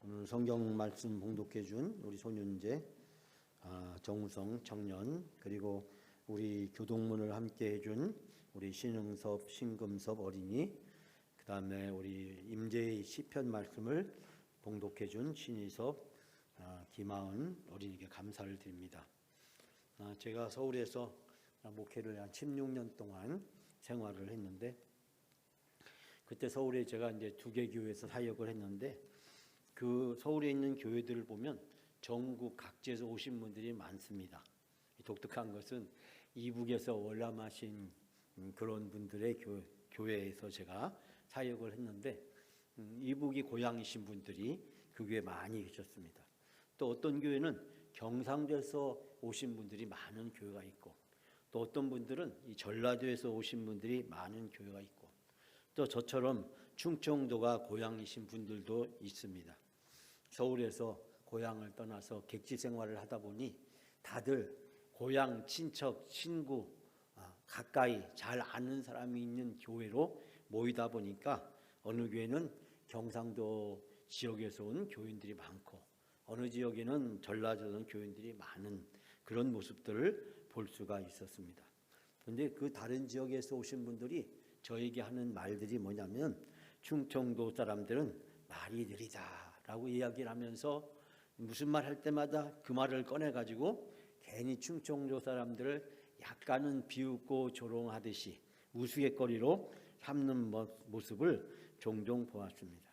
오늘 성경 말씀 봉독해 준 우리 손윤재, 정우성 청년, 그리고 우리 교동문을 함께 해준 우리 신흥섭, 신금섭 어린이, 그 다음에 우리 임재의 시편 말씀을 봉독해 준 신희섭, 김하은 어린이께 감사를 드립니다. 제가 서울에서 목회를 한 16년 동안 생활을 했는데, 그때 서울에 제가 이제 2개 교회에서 사역을 했는데, 그 서울에 있는 교회들을 보면 전국 각지에서 오신 분들이 많습니다. 독특한 것은 이북에서 월남하신 그런 분들의 교회에서 제가 사역을 했는데, 이북이 고향이신 분들이 그 교회에 많이 계셨습니다. 또 어떤 교회는 경상도에서 오신 분들이 많은 교회가 있고, 또 어떤 분들은 이 전라도에서 오신 분들이 많은 교회가 있고, 또 저처럼 충청도가 고향이신 분들도 있습니다. 서울에서 고향을 떠나서 객지 생활을 하다 보니 다들 고향, 친척, 친구, 가까이 잘 아는 사람이 있는 교회로 모이다 보니까 어느 교회는 경상도 지역에서 온 교인들이 많고, 어느 지역에는 전라도에서 온 교인들이 많은 그런 모습들을 볼 수가 있었습니다. 그런데 그 다른 지역에서 오신 분들이 저에게 하는 말들이 뭐냐면, 충청도 사람들은 말이 느리다라고 이야기를 하면서 무슨 말 할 때마다 그 말을 꺼내가지고 괜히 충청도 사람들을 약간은 비웃고 조롱하듯이 우스갯거리로 삼는 모습을 종종 보았습니다.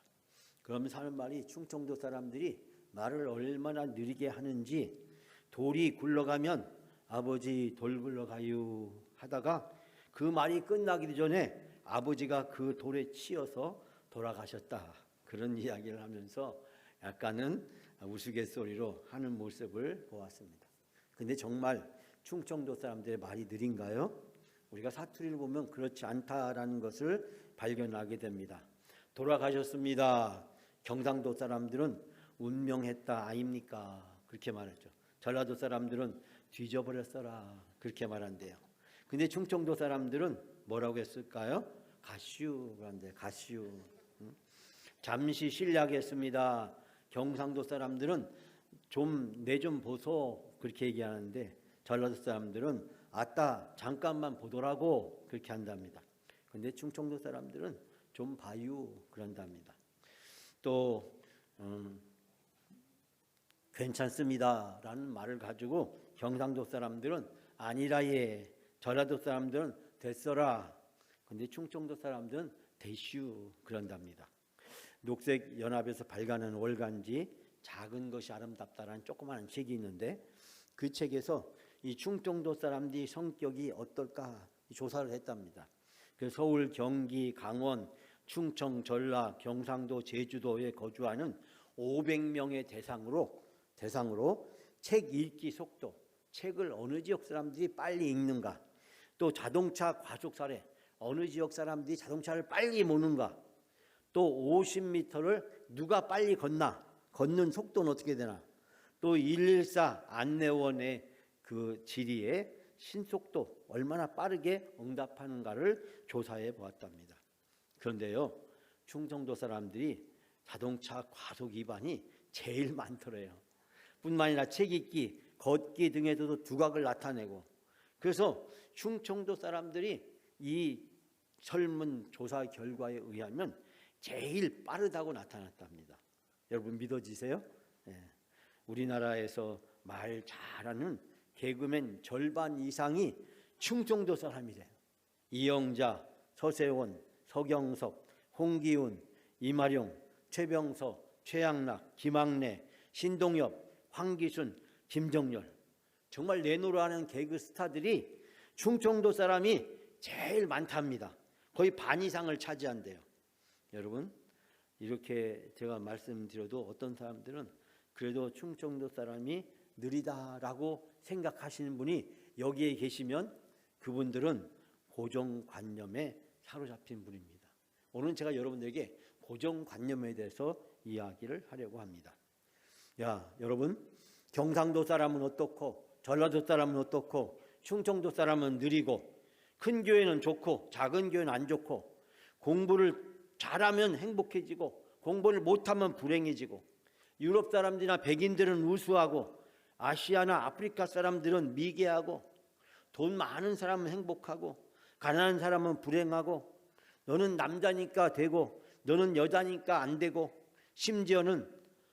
그러면서 하는 말이, 충청도 사람들이 말을 얼마나 느리게 하는지, 돌이 굴러가면 아버지 돌 굴러가요 하다가 그 말이 끝나기 전에 아버지가 그 돌에 치여서 돌아가셨다, 그런 이야기를 하면서 약간은 우스갯소리로 하는 모습을 보았습니다. 근데 정말 충청도 사람들의 말이 느린가요? 우리가 사투리를 보면 그렇지 않다라는 것을 발견하게 됩니다. 돌아가셨습니다. 경상도 사람들은 운명했다 아닙니까? 그렇게 말했죠. 전라도 사람들은 뒤져버렸어라, 그렇게 말한대요. 근데 충청도 사람들은 뭐라고 했을까요? 가시우 그런데 가시우. 잠시 실례하겠습니다. 경상도 사람들은 내 좀 보소, 그렇게 얘기하는데, 전라도 사람들은 아따 잠깐만 보더라고, 그렇게 한답니다. 근데 충청도 사람들은 좀 봐유 그런답니다. 또 괜찮습니다라는 말을 가지고 경상도 사람들은 아니라 예, 전라도 사람들은 됐어라, 근데 충청도 사람들은 대슈 그런답니다. 녹색연합에서 발간한 월간지 작은 것이 아름답다라는 조그마한 책이 있는데, 그 책에서 이 충청도 사람들이 성격이 어떨까 조사를 했답니다. 그래서 서울, 경기, 강원, 충청, 전라, 경상도, 제주도에 거주하는 500명의 대상으로 책 읽기 속도, 책을 어느 지역 사람들이 빨리 읽는가, 또 자동차 과속 사례, 어느 지역 사람들이 자동차를 빨리 모는가, 또 50m를 누가 빨리 걷는 속도는 어떻게 되나, 또 114 안내원의 그 지리의 신속도, 얼마나 빠르게 응답하는가를 조사해 보았답니다. 그런데요, 충청도 사람들이 자동차 과속 위반이 제일 많더래요. 뿐만 아니라 책 읽기, 걷기 등에서도 두각을 나타내고, 그래서 충청도 사람들이 이 설문조사 결과에 의하면 제일 빠르다고 나타났답니다. 여러분 믿어지세요? 네. 우리나라에서 말 잘하는 개그맨 절반 이상이 충청도 사람이래요. 이영자, 서세원, 서경석, 홍기훈, 이마룡, 최병서, 최양락, 김학래, 신동엽, 황기순, 김정열, 정말 내노라하는 개그 스타들이 충청도 사람이 제일 많답니다. 거의 반 이상을 차지한대요. 여러분, 이렇게 제가 말씀드려도 어떤 사람들은 그래도 충청도 사람이 느리다라고 생각하시는 분이 여기에 계시면 그분들은 고정관념에 사로잡힌 분입니다. 오늘 제가 여러분들에게 고정관념에 대해서 이야기를 하려고 합니다. 여러분, 경상도 사람은 어떻고, 전라도 사람은 어떻고, 충청도 사람은 느리고, 큰 교회는 좋고 작은 교회는 안 좋고, 공부를 잘하면 행복해지고 공부를 못하면 불행해지고, 유럽 사람들이나 백인들은 우수하고 아시아나 아프리카 사람들은 미개하고 돈 많은 사람은 행복하고 가난한 사람은 불행하고 너는 남자니까 되고 너는 여자니까 안 되고 심지어는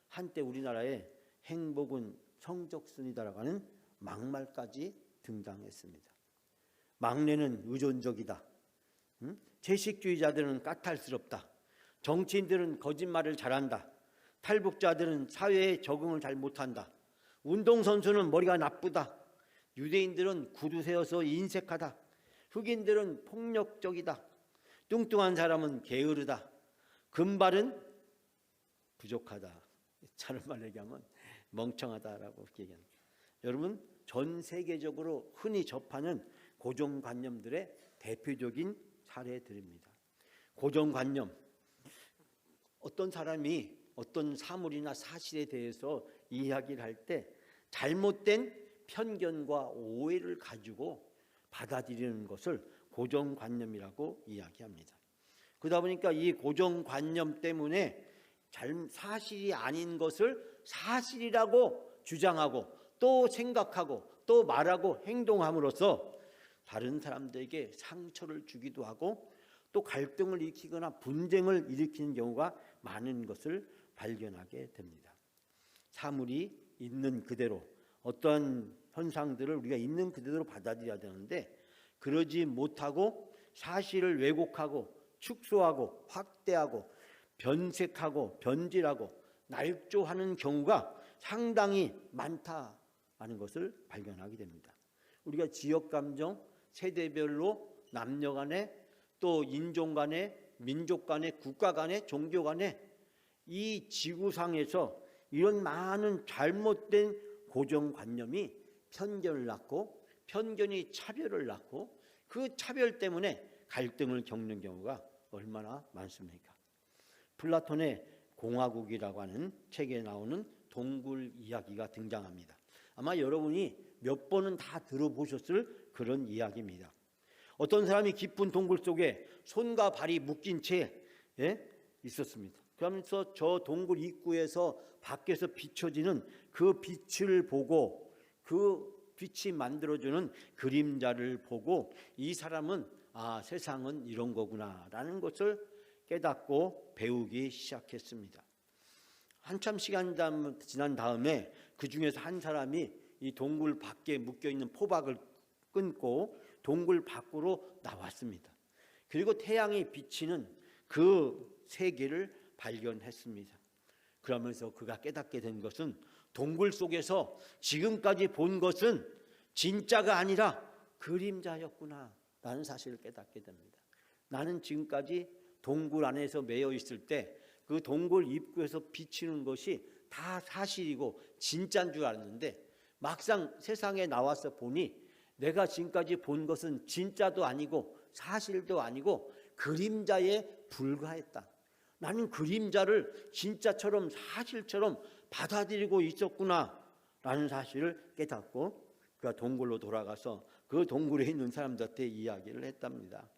한때 우리나라에 행복은 성적순이다라고 하는 막말까지 등장했습니다. 막내는 의존적이다. 채식주의자들은 까탈스럽다. 정치인들은 거짓말을 잘한다. 탈북자들은 사회에 적응을 잘 못한다. 운동선수는 머리가 나쁘다. 유대인들은 구두 세워서 인색하다. 흑인들은 폭력적이다. 뚱뚱한 사람은 게으르다. 금발은 부족하다. 다른 말로 얘기하면 멍청하다라고 얘기합니다. 여러분, 전 세계적으로 흔히 접하는 고정관념들의 대표적인 사례들입니다. 고정관념, 어떤 사람이 어떤 사물이나 사실에 대해서 이야기를 할 때 잘못된 편견과 오해를 가지고 받아들이는 것을 고정관념이라고 이야기합니다. 그러다 보니까 이 고정관념 때문에 사실이 아닌 것을 사실이라고 주장하고 또 생각하고 또 말하고 행동함으로써 다른 사람들에게 상처를 주기도 하고 또 갈등을 일으키거나 분쟁을 일으키는 경우가 많은 것을 발견하게 됩니다. 사물이 있는 그대로 어떠한 현상들을 우리가 있는 그대로 받아들여야 되는데 그러지 못하고 사실을 왜곡하고 축소하고 확대하고 변색하고 변질하고 날조하는 경우가 상당히 많다는 것을 발견하게 됩니다. 우리가 지역 감정, 세대별로 남녀 간에 또 인종 간에 민족 간에 국가 간에 종교 간에 이 지구상에서 이런 많은 잘못된 고정관념이 편견을 낳고 편견이 차별을 낳고 그 차별 때문에 갈등을 겪는 경우가 얼마나 많습니까? 플라톤의 공화국이라고 하는 책에 나오는 동굴 이야기가 등장합니다. 아마 여러분이 몇 번은 다 들어보셨을 그런 이야기입니다. 어떤 사람이 깊은 동굴 속에 손과 발이 묶인 채 있었습니다. 그러면서 저 동굴 입구에서 밖에서 비춰지는 그 빛을 보고 그 빛이 만들어주는 그림자를 보고 이 사람은 세상은 이런 거구나라는 것을 깨닫고 배우기 시작했습니다. 한참 시간이 지난 다음에 그 중에서 한 사람이 이 동굴 밖에 묶여있는 포박을 끊고 동굴 밖으로 나왔습니다. 그리고 태양이 비치는 그 세계를 발견했습니다. 그러면서 그가 깨닫게 된 것은 동굴 속에서 지금까지 본 것은 진짜가 아니라 그림자였구나 라는 사실을 깨닫게 됩니다. 나는 지금까지 동굴 안에서 매여 있을 때 그 동굴 입구에서 비치는 것이 다 사실이고 진짜인 줄 알았는데 막상 세상에 나와서 보니 내가 지금까지 본 것은 진짜도 아니고 사실도 아니고 그림자에 불과했다. 나는 그림자를 진짜처럼 사실처럼 받아들이고 있었구나 라는 사실을 깨닫고 그가 동굴로 돌아가서 그 동굴에 있는 사람들한테 이야기를 했답니다.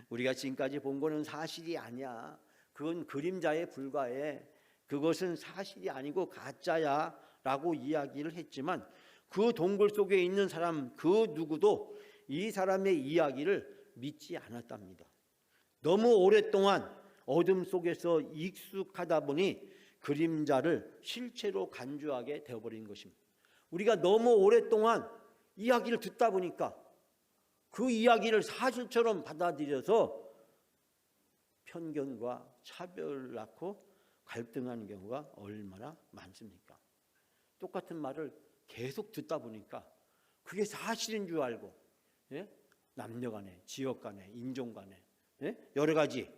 우리가 지금까지 본 거는 사실이 아니야. 그건 그림자에 불과해. 그것은 사실이 아니고 가짜야 라고 이야기를 했지만 그 동굴 속에 있는 사람 그 누구도 이 사람의 이야기를 믿지 않았답니다. 너무 오랫동안 어둠 속에서 익숙하다 보니 그림자를 실체로 간주하게 되어버린 것입니다. 우리가 너무 오랫동안 이야기를 듣다 보니까 그 이야기를 사실처럼 받아들여서 편견과 차별을 낳고 갈등하는 경우가 얼마나 많습니까? 똑같은 말을 계속 듣다 보니까 그게 사실인 줄 알고 남녀 간에 지역 간에 인종 간에 여러 가지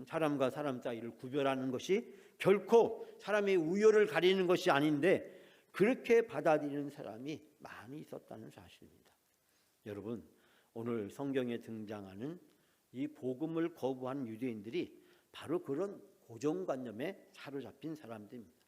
사람과 사람 사이를 구별하는 것이 결코 사람의 우열을 가리는 것이 아닌데 그렇게 받아들이는 사람이 많이 있었다는 사실입니다. 여러분, 오늘 성경에 등장하는 이 복음을 거부한 유대인들이 바로 그런 고정관념에 사로잡힌 사람들입니다.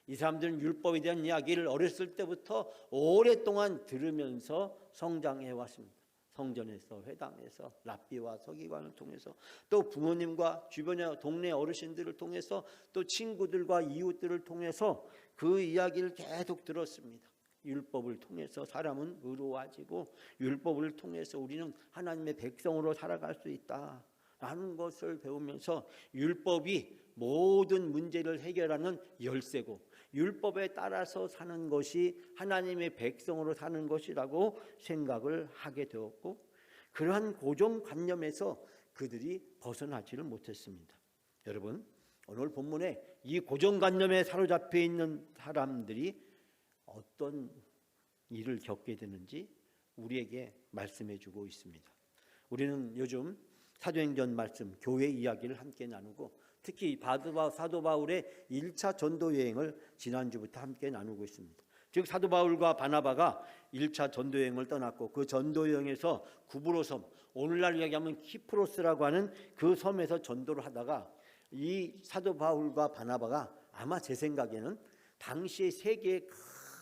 이 사람들은 율법에 대한 이야기를 어렸을 때부터 오랫동안 들으면서 성장해 왔습니다. 성전에서, 회당에서, 랍비와 서기관을 통해서, 또 부모님과 주변의 동네 어르신들을 통해서, 또 친구들과 이웃들을 통해서 그 이야기를 계속 들었습니다. 율법을 통해서 사람은 의로워지고, 율법을 통해서 우리는 하나님의 백성으로 살아갈 수 있다라는 것을 배우면서, 율법이 모든 문제를 해결하는 열쇠고, 율법에 따라서 사는 것이 하나님의 백성으로 사는 것이라고 생각을 하게 되었고, 그러한 고정관념에서 그들이 벗어나지를 못했습니다. 여러분, 오늘 본문에 이 고정관념에 사로잡혀 있는 사람들이 어떤 일을 겪게 되는지 우리에게 말씀해 주고 있습니다. 우리는 요즘 사도행전 말씀, 교회 이야기를 함께 나누고, 특히 사도 바울의 1차 전도 여행을 지난주부터 함께 나누고 있습니다. 즉 사도 바울과 바나바가 1차 전도 여행을 떠났고, 그 전도 여행에서 구브로 섬, 오늘날 이야기하면 키프로스라고 하는 그 섬에서 전도를 하다가, 이 사도 바울과 바나바가 아마 제 생각에는 당시의 세계의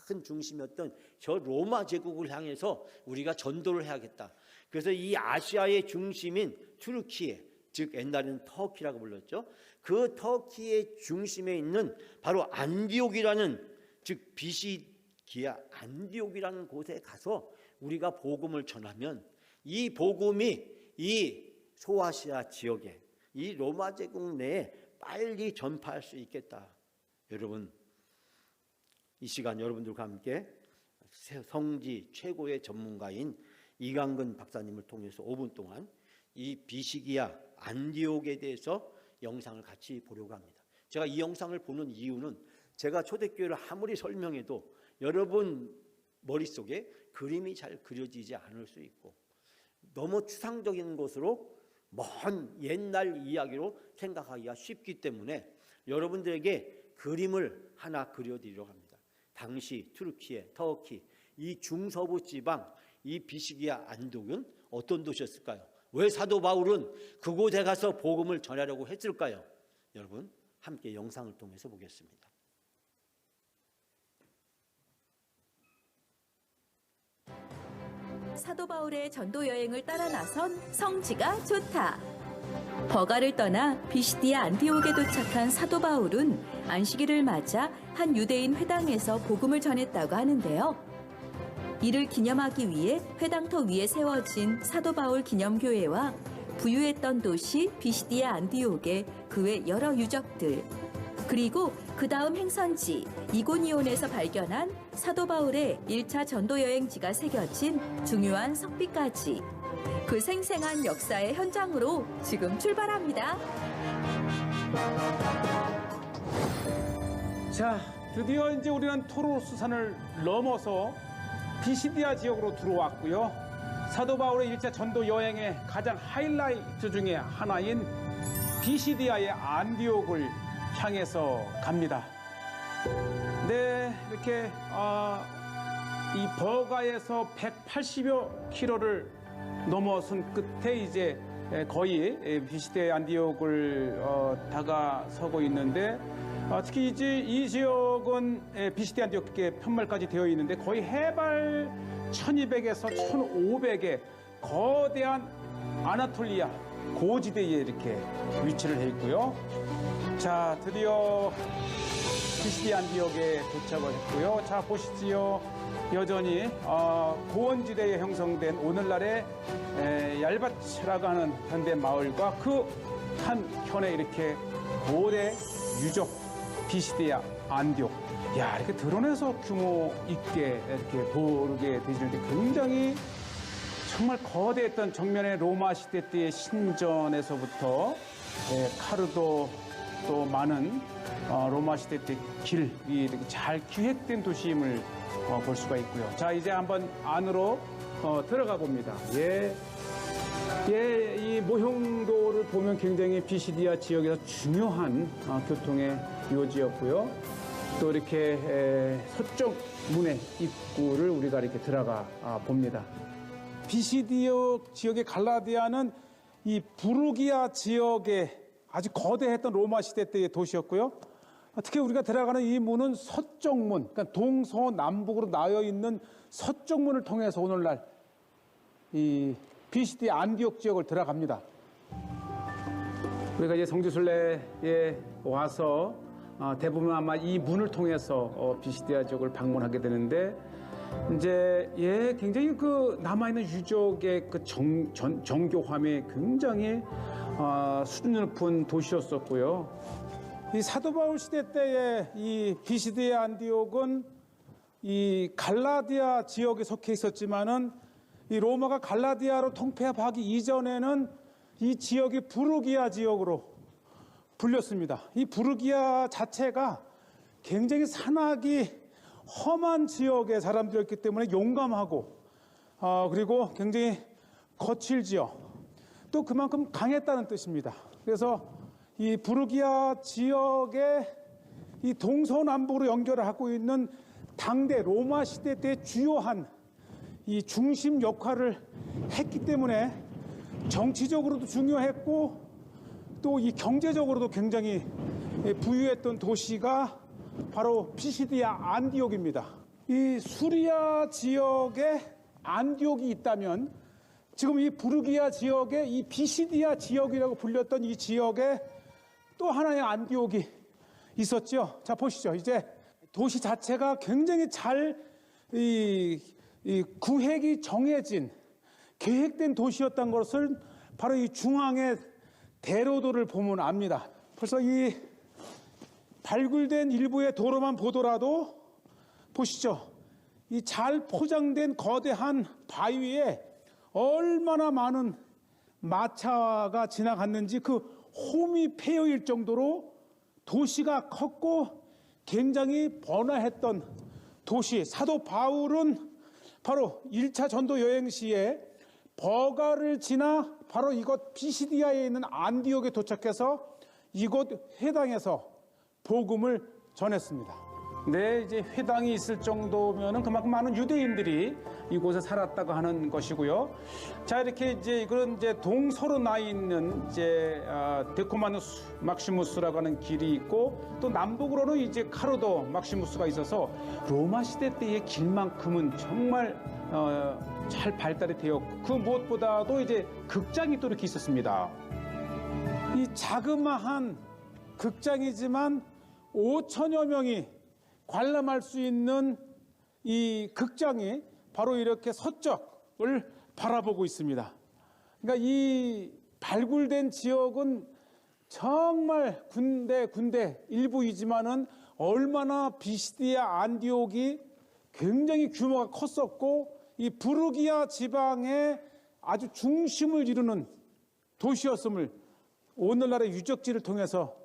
큰 중심이었던 저 로마 제국을 향해서 우리가 전도를 해야겠다. 그래서 이 아시아의 중심인 튀르키예, 즉 옛날에는 터키라고 불렀죠. 그 터키의 중심에 있는 바로 안디옥이라는, 즉 비시기아 안디옥이라는 곳에 가서 우리가 복음을 전하면 이 복음이 이 소아시아 지역에, 이 로마 제국 내에 빨리 전파할 수 있겠다. 여러분, 이 시간 여러분들과 함께 성지 최고의 전문가인 이강근 박사님을 통해서 5분 동안 이 비시기아 안디옥에 대해서 영상을 같이 보려고 합니다. 제가 이 영상을 보는 이유는, 제가 초대교회를 아무리 설명해도 여러분 머릿속에 그림이 잘 그려지지 않을 수 있고, 너무 추상적인 것으로 먼 옛날 이야기로 생각하기가 쉽기 때문에 여러분들에게 그림을 하나 그려드리려고 합니다. 당시 튀르키예, 터키, 이 중서부 지방, 이 비시기아 안디옥은 어떤 도시였을까요? 왜 사도 바울은 그곳에 가서 복음을 전하려고 했을까요? 여러분, 함께 영상을 통해서 보겠습니다. 사도 바울의 전도 여행을 따라 나선 성지가 좋다. 버가를 떠나 비시디아 안디옥에 도착한 사도 바울은 안식일을 맞아 한 유대인 회당에서 복음을 전했다고 하는데요. 이를 기념하기 위해 회당터 위에 세워진 사도 바울 기념교회와 부유했던 도시 비시디아 안디옥의 그 외 여러 유적들, 그리고 그 다음 행선지 이고니온에서 발견한 사도 바울의 1차 전도 여행지가 새겨진 중요한 석비까지, 그 생생한 역사의 현장으로 지금 출발합니다. 자, 드디어 이제 우리는 토로스 산을 넘어서 비시디아 지역으로 들어왔고요. 사도 바울의 1차 전도 여행의 가장 하이라이트 중에 하나인 비시디아의 안디옥을 향해서 갑니다. 네, 이렇게 이 버가에서 180여 킬로를 넘어선 끝에 이제 거의 비시디아 안디옥을 다가서고 있는데, 특히 이제 이 지역은 비시디아 안디옥의 편말까지 되어 있는데 거의 해발 1200에서 1500의 거대한 아나톨리아 고지대에 이렇게 위치를 해 있고요. 자, 드디어 비시디아 안디옥에 도착을 했고요. 자, 보시지요. 여전히 고원지대에 형성된 오늘날의 얄바츠라고 하는 현대 마을과 그 한편에 이렇게 고대 유적 비시디아 안디옥. 야, 이렇게 드러내서 규모 있게 이렇게 보게 되시는데, 굉장히 정말 거대했던 정면의 로마 시대 때의 신전에서부터 카르도, 또 많은 로마 시대 때 길이 이렇게 잘 기획된 도시임을 볼 수가 있고요. 자, 이제 한번 안으로 들어가 봅니다. 이 모형도를 보면 굉장히 비시디아 지역에서 중요한 교통의 요지였고요. 또 이렇게 서쪽 문의 입구를 우리가 이렇게 들어가 봅니다. 비시디아 지역의 갈라디아는 이 부르기아 지역의 아주 거대했던 로마 시대 때의 도시였고요. 특히 우리가 들어가는 이 문은 서쪽 문, 그러니까 동서남북으로 나여 있는 서쪽 문을 통해서 오늘날 이 비시디 안디옥 지역을 들어갑니다. 우리가 이제 성지순례에 와서 대부분 아마 이 문을 통해서 비시디아 지역을 방문하게 되는데, 이제 굉장히 그 남아있는 유적의 그 정교함이 굉장히 수준 높은 도시였었고요. 이 사도 바울 시대 때의 이 비시디아 안디옥은 이 갈라디아 지역에 속해 있었지만은 이 로마가 갈라디아로 통폐합하기 이전에는 이 지역이 부르기아 지역으로 불렸습니다. 이 부르기아 자체가 굉장히 산악이 험한 지역의 사람들이었기 때문에 용감하고 그리고 굉장히 거칠지요. 또 그만큼 강했다는 뜻입니다. 그래서 이 부르기아 지역의 이 동서남북으로 연결을 하고 있는 당대 로마 시대 때 주요한 이 중심 역할을 했기 때문에 정치적으로도 중요했고 또 이 경제적으로도 굉장히 부유했던 도시가 바로 피시디아 안디옥입니다. 이 수리아 지역에 안디옥이 있다면 지금 이 부르기아 지역에 이 비시디아 지역이라고 불렸던 이 지역에 또 하나의 안디옥이 있었죠. 자, 보시죠. 이제 도시 자체가 굉장히 잘 구획이 정해진 계획된 도시였던 것을 바로 이 중앙의 대로도를 보면 압니다. 벌써 이 발굴된 일부의 도로만 보더라도 보시죠. 이 잘 포장된 거대한 바위에 얼마나 많은 마차가 지나갔는지 그 홈이 패여일 정도로 도시가 컸고 굉장히 번화했던 도시. 사도 바울은 바로 1차 전도 여행 시에 버가를 지나 바로 이곳 피시디아에 있는 안디옥에 도착해서 이곳 회당에서 복음을 전했습니다. 네, 이제 회당이 있을 정도면은 그만큼 많은 유대인들이 이곳에 살았다고 하는 것이고요. 자, 이렇게 이제 그런 이제 동서로 나 있는 이제 데코마누스 막시무스라고 하는 길이 있고 또 남북으로는 이제 카르도 막시무스가 있어서 로마 시대 때의 길만큼은 정말 잘 발달이 되었고 그 무엇보다도 이제 극장이 또 이렇게 있었습니다. 이 자그마한 극장이지만 5천여 명이 관람할 수 있는 이 극장이 바로 이렇게 서쪽을 바라보고 있습니다. 그러니까 이 발굴된 지역은 정말 군데 일부이지만은 얼마나 비시디아 안디옥이 굉장히 규모가 컸었고 이 부르기아 지방의 아주 중심을 이루는 도시였음을 오늘날의 유적지를 통해서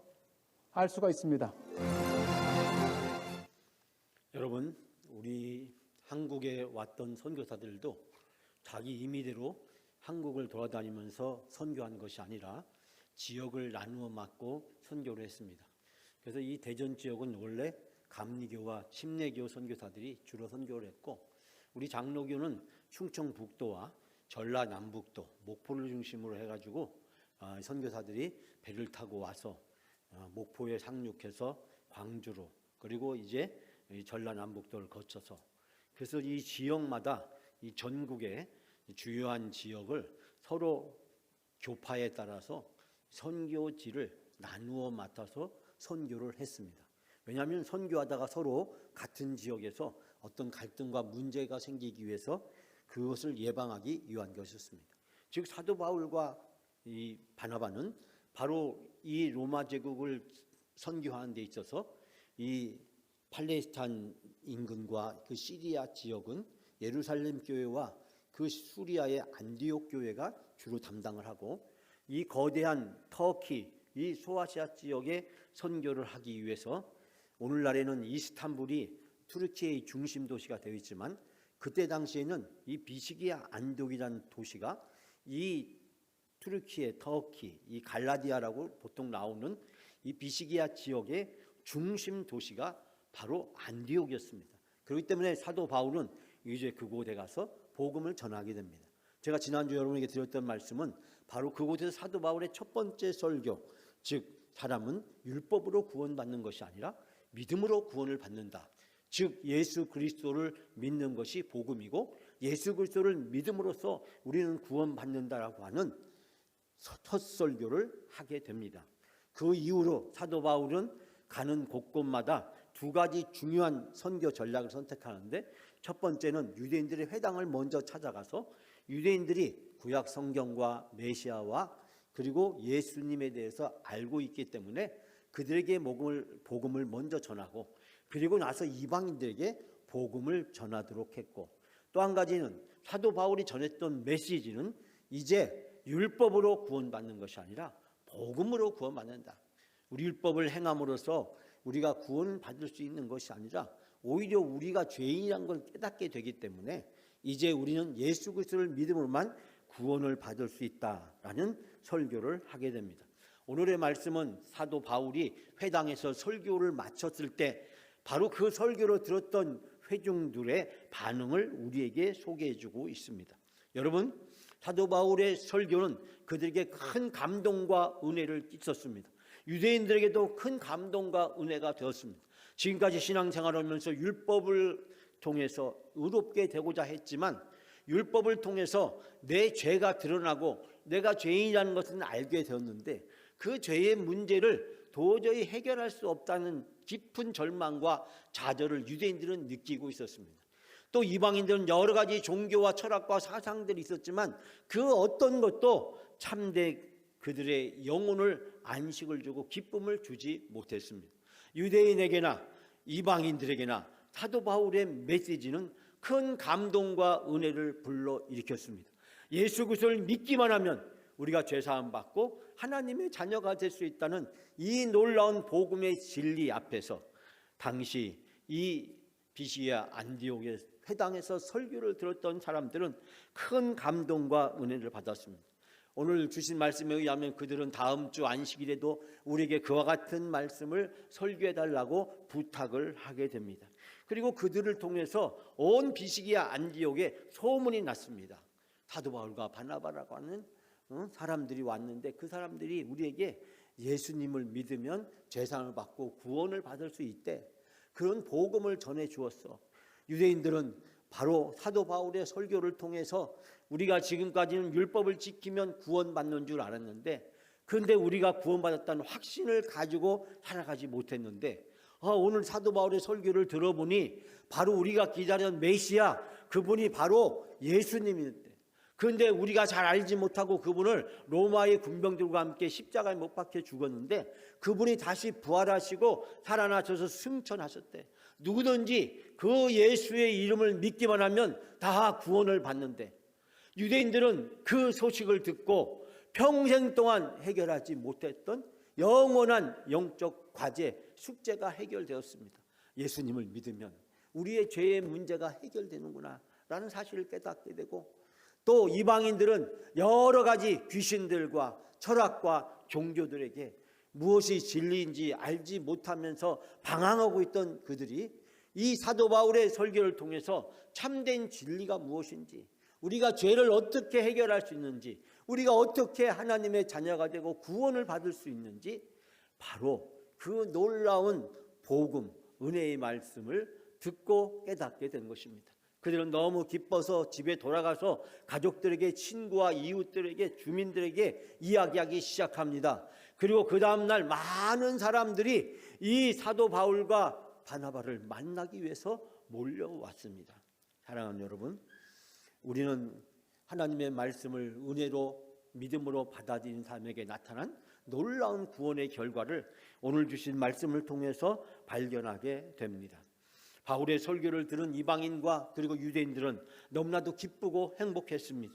알 수가 있습니다. 여러분, 우리 한국에 왔던 선교사들도 자기 임의대로 한국을 돌아다니면서 선교한 것이 아니라 지역을 나누어 맡고 선교를 했습니다. 그래서 이 대전 지역은 원래 감리교와 침례교 선교사들이 주로 선교를 했고 우리 장로교는 충청북도와 전라남북도, 목포를 중심으로 해가지고 선교사들이 배를 타고 와서 목포에 상륙해서 광주로 그리고 이제 전라남북도를 거쳐서 그래서 이 지역마다 이 전국의 주요한 지역을 서로 교파에 따라서 선교지를 나누어 맡아서 선교를 했습니다. 왜냐하면 선교하다가 서로 같은 지역에서 어떤 갈등과 문제가 생기기 위해서 그것을 예방하기 위한 것이었습니다. 즉 사도 바울과 이 바나바는 바로 이 로마 제국을 선교하는 데 있어서 이 팔레스타인 인근과 그 시리아 지역은 예루살렘 교회와 그 수리아의 안디옥 교회가 주로 담당을 하고 이 거대한 터키, 이 소아시아 지역에 선교를 하기 위해서 오늘날에는 이스탄불이 투르키의 중심 도시가 되어 있지만 그때 당시에는 이 비시디아 안디옥이라는 도시가 이 투르키의 터키, 이 갈라디아라고 보통 나오는 이 비시디아 지역의 중심 도시가 바로 안디옥이었습니다. 그렇기 때문에 사도 바울은 이제 그곳에 가서 복음을 전하게 됩니다. 제가 지난주 여러분에게 드렸던 말씀은 바로 그곳에서 사도 바울의 첫 번째 설교, 즉 사람은 율법으로 구원받는 것이 아니라 믿음으로 구원을 받는다. 즉 예수 그리스도를 믿는 것이 복음이고 예수 그리스도를 믿음으로써 우리는 구원받는다라고 하는 첫 설교를 하게 됩니다. 그 이후로 사도 바울은 가는 곳곳마다 두 가지 중요한 선교 전략을 선택하는데, 첫 번째는 유대인들의 회당을 먼저 찾아가서 유대인들이 구약 성경과 메시아와 그리고 예수님에 대해서 알고 있기 때문에 그들에게 복음을 먼저 전하고, 그리고 나서 이방인들에게 복음을 전하도록 했고, 또 한 가지는 사도 바울이 전했던 메시지는 이제 율법으로 구원받는 것이 아니라 복음으로 구원받는다. 우리 율법을 행함으로써 우리가 구원받을 수 있는 것이 아니라 오히려 우리가 죄인이란 걸 깨닫게 되기 때문에 이제 우리는 예수 그리스도를 믿음으로만 구원을 받을 수 있다라는 설교를 하게 됩니다. 오늘의 말씀은 사도 바울이 회당에서 설교를 마쳤을 때 바로 그 설교를 들었던 회중들의 반응을 우리에게 소개해주고 있습니다. 여러분, 사도 바울의 설교는 그들에게 큰 감동과 은혜를 끼쳤습니다. 유대인들에게도 큰 감동과 은혜가 되었습니다. 지금까지 신앙생활을 하면서 율법을 통해서 의롭게 되고자 했지만 율법을 통해서 내 죄가 드러나고 내가 죄인이라는 것은 알게 되었는데 그 죄의 문제를 도저히 해결할 수 없다는 깊은 절망과 좌절을 유대인들은 느끼고 있었습니다. 또 이방인들은 여러 가지 종교와 철학과 사상들이 있었지만 그 어떤 것도 참된 그들의 영혼을 안식을 주고 기쁨을 주지 못했습니다. 유대인에게나 이방인들에게나 사도 바울의 메시지는 큰 감동과 은혜를 불러일으켰습니다. 예수 그리스도를 믿기만 하면 우리가 죄사함 받고 하나님의 자녀가 될 수 있다는 이 놀라운 복음의 진리 앞에서 당시 이 비시야 안디옥의 회당에서 설교를 들었던 사람들은 큰 감동과 은혜를 받았습니다. 오늘 주신 말씀에 의하면 그들은 다음 주 안식일에도 우리에게 그와 같은 말씀을 설교해 달라고 부탁을 하게 됩니다. 그리고 그들을 통해서 온 비시기야 안디옥에 소문이 났습니다. 사도 바울과 바나바라고 하는 사람들이 왔는데 그 사람들이 우리에게 예수님을 믿으면 죄사함을 받고 구원을 받을 수 있대. 그런 복음을 전해 주었어. 유대인들은 바로 사도 바울의 설교를 통해서 우리가 지금까지는 율법을 지키면 구원받는 줄 알았는데, 그런데 우리가 구원받았다는 확신을 가지고 살아가지 못했는데 오늘 사도 바울의 설교를 들어보니 바로 우리가 기다리는 메시아, 그분이 바로 예수님인데, 그런데 우리가 잘 알지 못하고 그분을 로마의 군병들과 함께 십자가에 못 박혀 죽었는데 그분이 다시 부활하시고 살아나셔서 승천하셨대. 누구든지 그 예수의 이름을 믿기만 하면 다 구원을 받는데, 유대인들은 그 소식을 듣고 평생 동안 해결하지 못했던 영원한 영적 과제, 숙제가 해결되었습니다. 예수님을 믿으면 우리의 죄의 문제가 해결되는구나 라는 사실을 깨닫게 되고, 또 이방인들은 여러 가지 귀신들과 철학과 종교들에게 무엇이 진리인지 알지 못하면서 방황하고 있던 그들이 이 사도 바울의 설교를 통해서 참된 진리가 무엇인지, 우리가 죄를 어떻게 해결할 수 있는지, 우리가 어떻게 하나님의 자녀가 되고 구원을 받을 수 있는지, 바로 그 놀라운 복음, 은혜의 말씀을 듣고 깨닫게 된 것입니다. 그들은 너무 기뻐서 집에 돌아가서 가족들에게, 친구와 이웃들에게, 주민들에게 이야기하기 시작합니다. 그리고 그 다음날 많은 사람들이 이 사도 바울과 바나바를 만나기 위해서 몰려왔습니다. 사랑하는 여러분, 우리는 하나님의 말씀을 은혜로 믿음으로 받아들인 사람에게 나타난 놀라운 구원의 결과를 오늘 주신 말씀을 통해서 발견하게 됩니다. 바울의 설교를 들은 이방인과 그리고 유대인들은 너무나도 기쁘고 행복했습니다.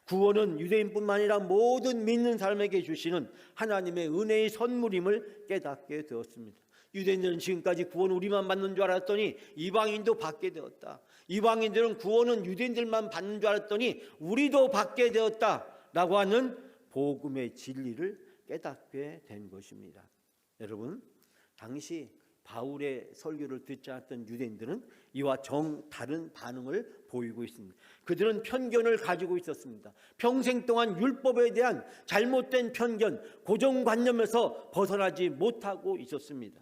구원은 유대인뿐만 아니라 모든 믿는 사람에게 주시는 하나님의 은혜의 선물임을 깨닫게 되었습니다. 유대인들은 지금까지 구원 우리만 받는 줄 알았더니 이방인도 받게 되었다. 이방인들은 구원은 유대인들만 받는 줄 알았더니 우리도 받게 되었다라고 하는 복음의 진리를 깨닫게 된 것입니다. 여러분, 당시 바울의 설교를 듣지 않았던 유대인들은 이와 다른 반응을 보이고 있습니다. 그들은 편견을 가지고 있었습니다. 평생 동안 율법에 대한 잘못된 편견, 고정관념에서 벗어나지 못하고 있었습니다.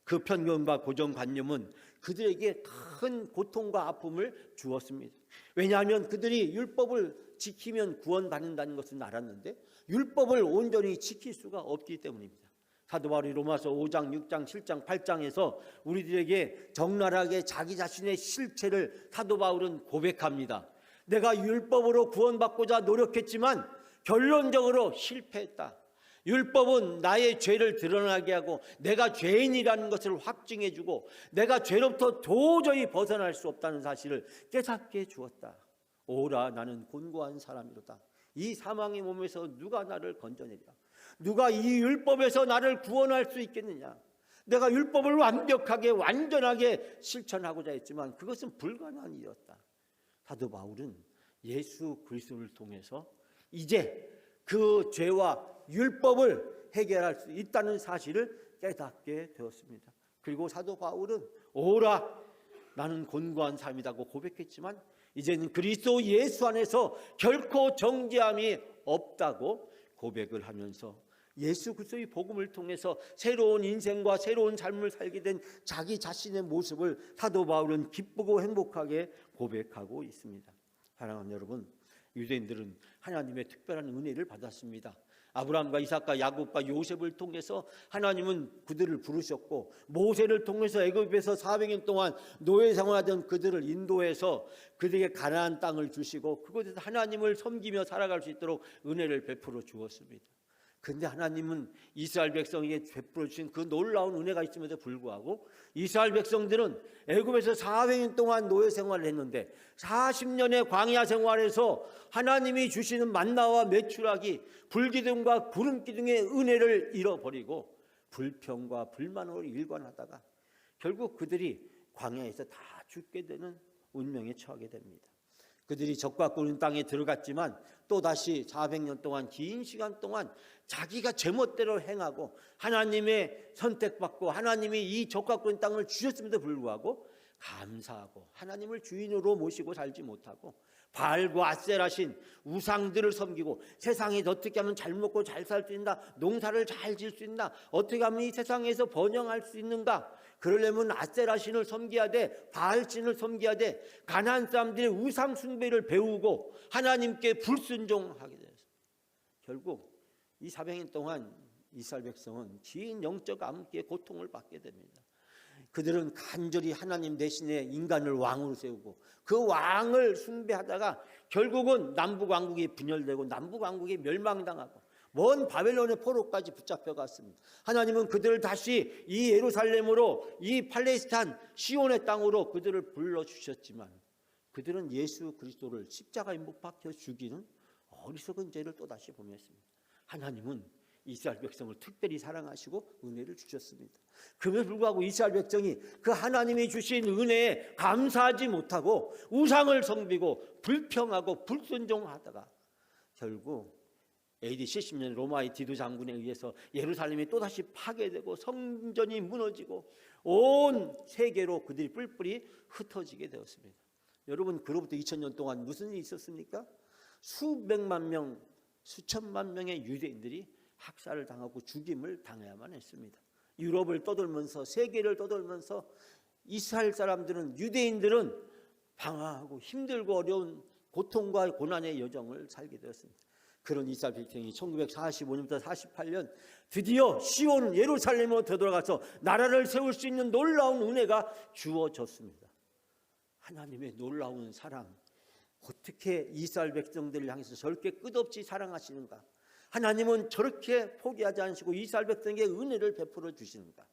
그 편견과 고정관념은 그들에게 큰 고통과 아픔을 주었습니다. 왜냐하면 그들이 율법을 지키면 구원받는다는 것은 알았는데 율법을 온전히 지킬 수가 없기 때문입니다. 사도 바울이 로마서 5장, 6장, 7장, 8장에서 우리들에게 적나라하게 자기 자신의 실체를 사도 바울은 고백합니다. 내가 율법으로 구원받고자 노력했지만 결론적으로 실패했다. 율법은 나의 죄를 드러나게 하고 내가 죄인이라는 것을 확증해주고 내가 죄로부터 도저히 벗어날 수 없다는 사실을 깨닫게 주었다. 오라 나는 곤고한 사람이로다. 이 사망의 몸에서 누가 나를 건져내랴. 누가 이 율법에서 나를 구원할 수 있겠느냐. 내가 율법을 완벽하게 완전하게 실천하고자 했지만 그것은 불가능한 일이었다. 사도 바울은 예수 그리스도를 통해서 이제 그 죄와 율법을 해결할 수 있다는 사실을 깨닫게 되었습니다. 그리고 사도 바울은 오라 나는 곤고한 삶이라고 고백했지만 이제는 그리스도 예수 안에서 결코 정죄함이 없다고 고백을 하면서 예수 그리스도의 복음을 통해서 새로운 인생과 새로운 삶을 살게 된 자기 자신의 모습을 사도 바울은 기쁘고 행복하게 고백하고 있습니다. 사랑하는 여러분, 유대인들은 하나님의 특별한 은혜를 받았습니다. 아브라함과 이삭과 야곱과 요셉을 통해서 하나님은 그들을 부르셨고 모세를 통해서 애굽에서 400년 동안 노예 생활하던 그들을 인도해서 그들에게 가나안 땅을 주시고 그곳에서 하나님을 섬기며 살아갈 수 있도록 은혜를 베풀어 주었습니다. 그런데 하나님은 이스라엘 백성에게 베풀어 주신 그 놀라운 은혜가 있음에도 불구하고 이스라엘 백성들은 애굽에서 400년 동안 노예 생활을 했는데 40년의 광야 생활에서 하나님이 주시는 만나와 메추라기, 불기둥과 구름기둥의 은혜를 잃어버리고 불평과 불만으로 일관하다가 결국 그들이 광야에서 다 죽게 되는 운명에 처하게 됩니다. 그들이 적과 꾸는 땅에 들어갔지만 또다시 400년 동안 긴 시간 동안 자기가 제멋대로 행하고 하나님의 선택받고 하나님이 이 적과 꾸는 땅을 주셨음에도 불구하고 감사하고 하나님을 주인으로 모시고 살지 못하고 바알과 아세라신 우상들을 섬기고 세상에 어떻게 하면 잘 먹고 잘 살 수 있나, 농사를 잘 지을 수 있나, 어떻게 하면 이 세상에서 번영할 수 있는가, 그러려면 아세라신을 섬겨야 돼, 바알신을 섬겨야 돼. 가나안 사람들의 우상 숭배를 배우고 하나님께 불순종하게 되었습니다. 결국 이 400년 동안 이스라엘 백성은 긴 영적 암흑기의 고통을 받게 됩니다. 그들은 간절히 하나님 대신에 인간을 왕으로 세우고 그 왕을 숭배하다가 결국은 남북왕국이 분열되고 남북왕국이 멸망당하고 먼 바벨론의 포로까지 붙잡혀갔습니다. 하나님은 그들을 다시 이 예루살렘으로, 이 팔레스타인 시온의 땅으로 그들을 불러주셨지만 그들은 예수 그리스도를 십자가에 못 박혀 죽이는 어리석은 죄를 또다시 범했습니다. 하나님은 이스라엘 백성을 특별히 사랑하시고 은혜를 주셨습니다. 그럼에도 불구하고 이스라엘 백성이 그 하나님이 주신 은혜에 감사하지 못하고 우상을 섬기고 불평하고 불순종하다가 결국 AD 70년 로마의 디도 장군에 의해서 예루살렘이 또다시 파괴되고 성전이 무너지고 온 세계로 그들이 뿔뿔이 흩어지게 되었습니다. 여러분, 그로부터 2000년 동안 무슨 일이 있었습니까? 수백만 명, 수천만 명의 유대인들이 학살을 당하고 죽임을 당해야만 했습니다. 유럽을 떠돌면서 세계를 떠돌면서 이스라엘 사람들은, 유대인들은 방황하고 힘들고 어려운 고통과 고난의 여정을 살게 되었습니다. 그런 이스라엘 백성이 1945년부터 48년 드디어 시온 예루살렘으로 되돌아가서 나라를 세울 수 있는 놀라운 은혜가 주어졌습니다. 하나님의 놀라운 사랑, 어떻게 이스라엘 백성들을 향해서 저렇게 끝없이 사랑하시는가? 하나님은 저렇게 포기하지 않으시고 이스라엘 백성에게 은혜를 베풀어 주시는가?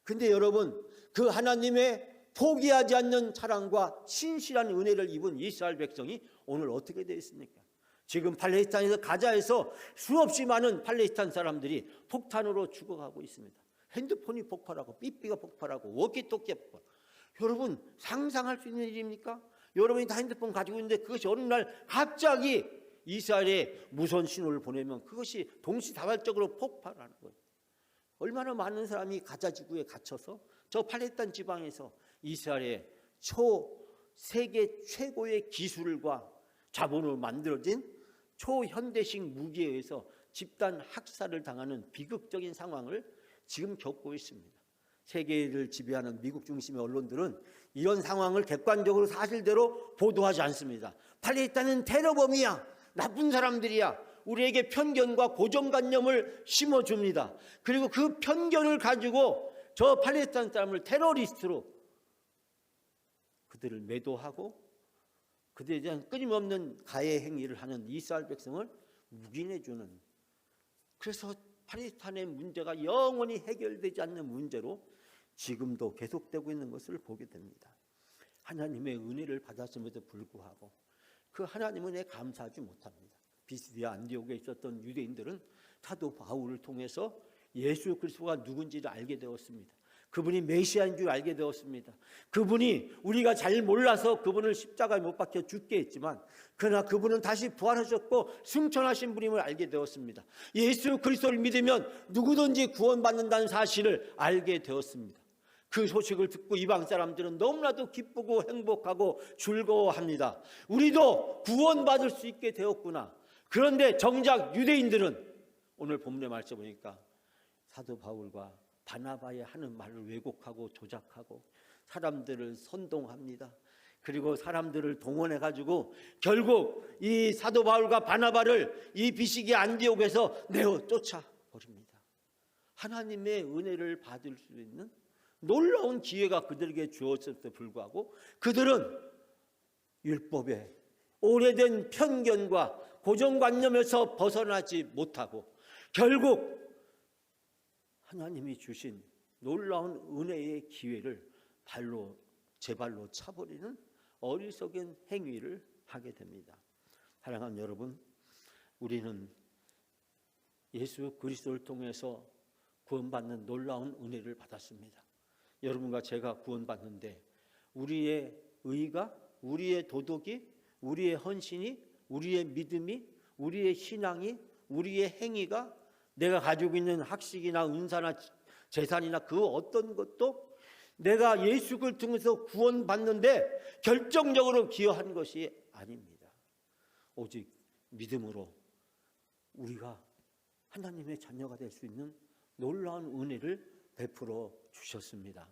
근데 여러분, 그 하나님의 포기하지 않는 사랑과 신실한 은혜를 입은 이스라엘 백성이 오늘 어떻게 되어 있습니까? 지금 팔레스타인에서 가자에서 수없이 많은 팔레스타인 사람들이 폭탄으로 죽어가고 있습니다. 핸드폰이 폭발하고 삐삐가 폭발하고 워키토키가 폭발. 여러분, 상상할 수 있는 일입니까? 여러분이 다 핸드폰 가지고 있는데 그것이 어느 날 갑자기 이스라엘에 무선 신호를 보내면 그것이 동시다발적으로 폭발하는 거예요. 얼마나 많은 사람이 가자 지구에 갇혀서 저 팔레스타인 지방에서 이스라엘의 세계 최고의 기술과 자본으로 만들어진 초현대식 무기에 의해서 집단 학살을 당하는 비극적인 상황을 지금 겪고 있습니다. 세계를 지배하는 미국 중심의 언론들은 이런 상황을 객관적으로 사실대로 보도하지 않습니다. 팔레스타인은 테러범이야, 나쁜 사람들이야, 우리에게 편견과 고정관념을 심어줍니다. 그리고 그 편견을 가지고 저 팔레스타인 사람을 테러리스트로 그들을 매도하고 그들에 대한 끊임없는 가해 행위를 하는 이스라엘 백성을 묵인해주는, 그래서 팔레스타인의 문제가 영원히 해결되지 않는 문제로 지금도 계속되고 있는 것을 보게 됩니다. 하나님의 은혜를 받았음에도 불구하고 그 하나님 은혜에 감사하지 못합니다. 비스디아 안디옥에 있었던 유대인들은 사도 바울을 통해서 예수 그리스도가 누군지를 알게 되었습니다. 그분이 메시아인 줄 알게 되었습니다. 그분이 우리가 잘 몰라서 그분을 십자가에 못 박혀 죽게 했지만 그러나 그분은 다시 부활하셨고 승천하신 분임을 알게 되었습니다. 예수 그리스도를 믿으면 누구든지 구원받는다는 사실을 알게 되었습니다. 그 소식을 듣고 이방 사람들은 너무나도 기쁘고 행복하고 즐거워합니다. 우리도 구원받을 수 있게 되었구나. 그런데 정작 유대인들은 오늘 본문의 말씀 보니까 사도 바울과 바나바의 하는 말을 왜곡하고 조작하고 사람들을 선동합니다. 그리고 사람들을 동원해가지고 결국 이 사도 바울과 바나바를 이 비시기아 안디옥에서 내어 쫓아버립니다. 하나님의 은혜를 받을 수 있는 놀라운 기회가 그들에게 주어졌음에도 불구하고 그들은 율법의 오래된 편견과 고정관념에서 벗어나지 못하고 결국 하나님이 주신 놀라운 은혜의 기회를 제 발로 차버리는 어리석은 행위를 하게 됩니다. 사랑하는 여러분, 우리는 예수 그리스도를 통해서 구원받는 놀라운 은혜를 받았습니다. 여러분과 제가 구원받는데 우리의 의가, 우리의 도덕이, 우리의 헌신이, 우리의 믿음이, 우리의 신앙이, 우리의 행위가, 내가 가지고 있는 학식이나 은사나 재산이나 그 어떤 것도 내가 예수 그리스도를 통해서 구원받는데 결정적으로 기여한 것이 아닙니다. 오직 믿음으로 우리가 하나님의 자녀가 될 수 있는 놀라운 은혜를 베풀어 주셨습니다.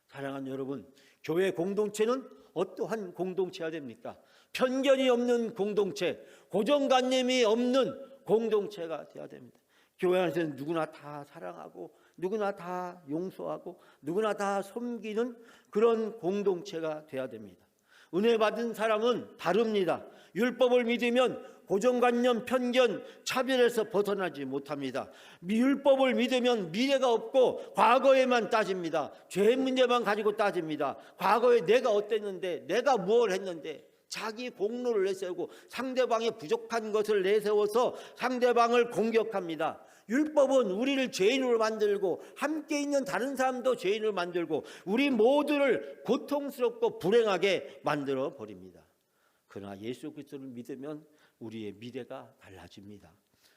사랑하는 여러분, 교회 공동체는 어떠한 공동체가 됩니까? 편견이 없는 공동체, 고정관념이 없는 공동체가 되어야 됩니다. 교회 안에서는 누구나 다 사랑하고 누구나 다 용서하고 누구나 다 섬기는 그런 공동체가 되어야 됩니다. 은혜 받은 사람은 다릅니다. 율법을 믿으면 고정관념, 편견, 차별에서 벗어나지 못합니다. 율법을 믿으면 미래가 없고 과거에만 따집니다. 죄 문제만 가지고 따집니다. 과거에 내가 어땠는데, 내가 무엇을 했는데, 자기 공로를 내세우고 상대방의 부족한 것을 내세워서 상대방을 공격합니다. 율법은 우리를 죄인으로 만들고 함께 있는 다른 사람도 죄인으로 만들고 우리 모두를 고통스럽고 불행하게 만들어 버립니다. 그러나 예수 그리스도를 믿으면 우리의 미래가 달라집니다.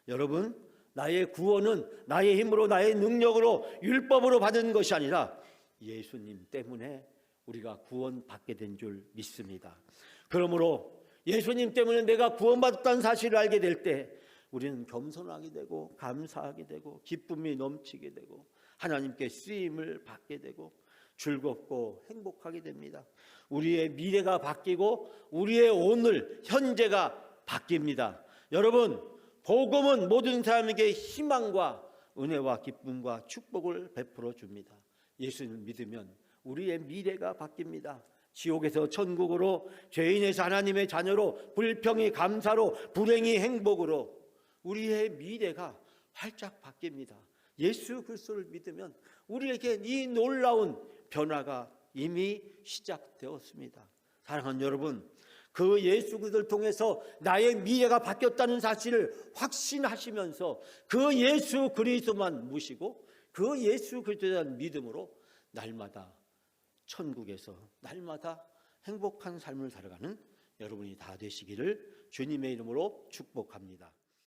여러분, 나의 구원은 나의 힘으로 나의 능력으로 율법으로 받은 것이 아니라 예수님 때문에 우리가 구원받게 된 줄 믿습니다. 그러므로 예수님 때문에 내가 구원받았다는 사실을 알게 될 때 우리는 겸손하게 되고 감사하게 되고 기쁨이 넘치게 되고 하나님께 쓰임을 받게 되고 즐겁고 행복하게 됩니다. 우리의 미래가 바뀌고 우리의 오늘 현재가 바뀝니다. 여러분, 복음은 모든 사람에게 희망과 은혜와 기쁨과 축복을 베풀어 줍니다. 예수님을 믿으면 우리의 미래가 바뀝니다. 지옥에서 천국으로, 죄인에서 하나님의 자녀로, 불평이 감사로, 불행이 행복으로 우리의 미래가 활짝 바뀝니다. 예수 그리스도를 믿으면 우리에게 이 놀라운 변화가 이미 시작되었습니다. 사랑하는 여러분, 그 예수 그리스도를 통해서 나의 미래가 바뀌었다는 사실을 확신하시면서 그 예수 그리스도만 모시고 그 예수 그리스도에 대한 믿음으로 날마다 천국에서 날마다 행복한 삶을 살아가는 여러분이 다 되시기를 주님의 이름으로 축복합니다.